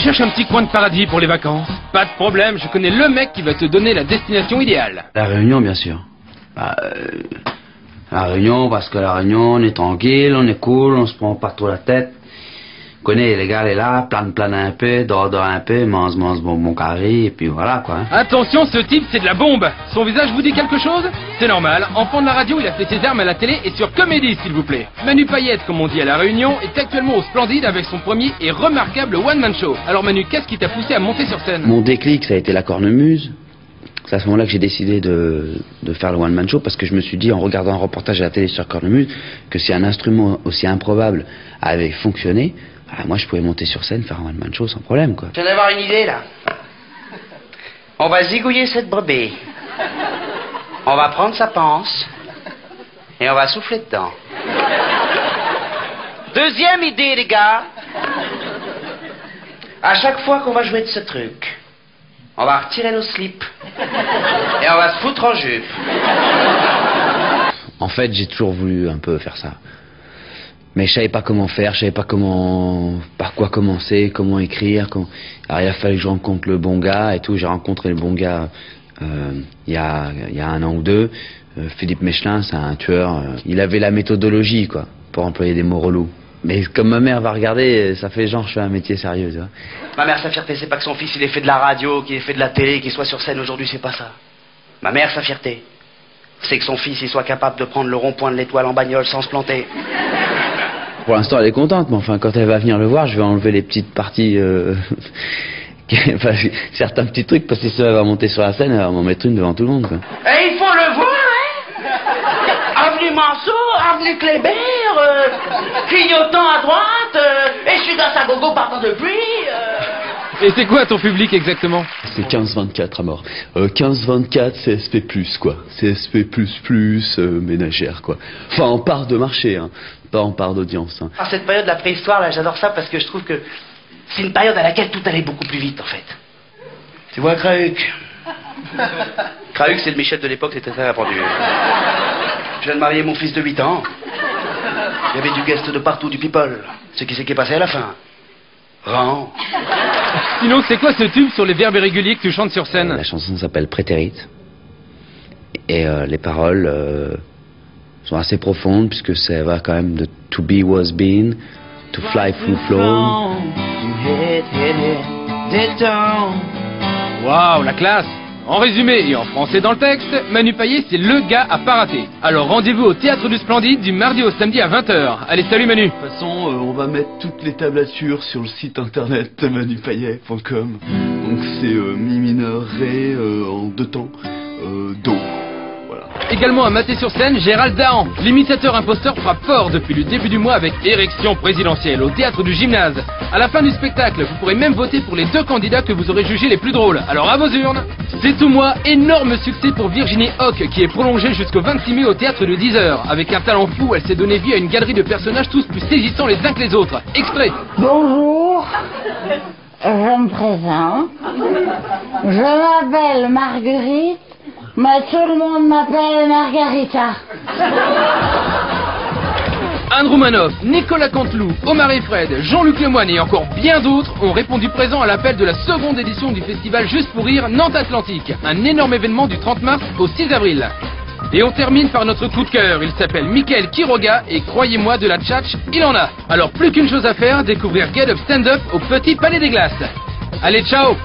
cherches un petit coin de paradis pour les vacances? Pas de problème, je connais le mec qui va te donner la destination idéale. La Réunion, bien sûr. La Réunion, parce que la Réunion, on est tranquille, on est cool, on se prend pas trop la tête. On connaît les gars, est là, plane un peu, dort un peu, mange bon carré, et puis voilà quoi. Hein. Attention, ce type c'est de la bombe. Son visage vous dit quelque chose? C'est normal, enfant de la radio, il a fait ses armes à la télé et sur Comédie s'il vous plaît. Manu Payette, comme on dit à La Réunion, est actuellement au Splendide avec son premier et remarquable one-man show. Alors Manu, qu'est-ce qui t'a poussé à monter sur scène? Mon déclic, ça a été la cornemuse. C'est à ce moment-là que j'ai décidé de faire le one-man show, parce que je me suis dit, en regardant un reportage à la télé sur cornemuse, que si un instrument aussi improbable avait fonctionné, moi je pouvais monter sur scène, faire un one-man show sans problème quoi. Je viens d'avoir une idée là. On va zigouiller cette brebis. On va prendre sa panse et on va souffler dedans. Deuxième idée les gars. À chaque fois qu'on va jouer de ce truc, on va retirer nos slips et on va se foutre en jupe. En fait, j'ai toujours voulu un peu faire ça. Mais je savais pas comment faire, je savais pas par quoi commencer, comment écrire. Alors il a fallu que je rencontre le bon gars et tout. J'ai rencontré le bon gars il y a 1 an ou 2. Philippe Mechelin, c'est un tueur. Il avait la méthodologie quoi, pour employer des mots relous. Mais comme ma mère va regarder, ça fait genre je fais un métier sérieux, tu vois. Ma mère, sa fierté, c'est pas que son fils il ait fait de la radio, qu'il ait fait de la télé, qu'il soit sur scène aujourd'hui, c'est pas ça. Ma mère, sa fierté, c'est que son fils il soit capable de prendre le rond-point de l'Étoile en bagnole sans se planter. Pour l'instant, elle est contente, mais enfin, quand elle va venir le voir, je vais enlever les petites parties, enfin, certains petits trucs, parce que si elle va monter sur la scène, elle va m'en mettre une devant tout le monde, quoi. Et il faut le voir, hein. Avenue Manceau, avenue Kléber, clignotant à droite, et je suis dans sa gogo partant de pluie. Et c'est quoi ton public exactement? C'est 15-24 à mort. 15-24, CSP+, quoi. CSP++, ménagère, quoi. Enfin, en part de marché, hein. Pas en part d'audience, hein. Ah, cette période de la préhistoire, là, j'adore ça parce que je trouve que c'est une période à laquelle tout allait beaucoup plus vite, en fait. Tu vois, Krauk? Krauk, c'est le Michel de l'époque, c'était très répandu. Je viens de marier mon fils de 8 ans. Il y avait du guest de partout, du people. Ce qui s'est passé à la fin. Rang. Sinon, c'est quoi ce tube sur les verbes irréguliers que tu chantes sur scène? La chanson s'appelle Prétérite. Et les paroles sont assez profondes, puisque ça va quand même de to be was been, to fly flew flown. Waouh, la classe! En résumé et en français dans le texte, Manu Payet c'est le gars à pas rater. Alors rendez-vous au Théâtre du Splendide du mardi au samedi à 20h. Allez, salut Manu! De toute façon, on va mettre toutes les tablatures sur le site internet manupayet.com. Donc c'est mi mineur ré en 2 temps, do. Voilà. Également à mater sur scène, Gérald Dahan. L'imitateur imposteur frappe fort depuis le début du mois avec Érection présidentielle au Théâtre du Gymnase. À la fin du spectacle, vous pourrez même voter pour les 2 candidats que vous aurez jugés les plus drôles. Alors à vos urnes! C'est tout moi, énorme succès pour Virginie Hoc qui est prolongée jusqu'au 26 mai au Théâtre de 10h. Avec un talent fou, elle s'est donné vie à une galerie de personnages tous plus saisissants les uns que les autres. Extrait. Bonjour, je me présente. Je m'appelle Marguerite, mais tout le monde m'appelle Margarita. Anne Roumanoff, Nicolas Canteloup, Omar et Fred, Jean-Luc Lemoyne et encore bien d'autres ont répondu présent à l'appel de la 2e édition du festival Juste pour Rire Nantes Atlantique, un énorme événement du 30 mars au 6 avril. Et on termine par notre coup de cœur, il s'appelle Mickaël Quiroga et croyez-moi de la tchatch, il en a. Alors plus qu'une chose à faire, découvrir Get Up Stand Up au Petit Palais des Glaces. Allez, ciao!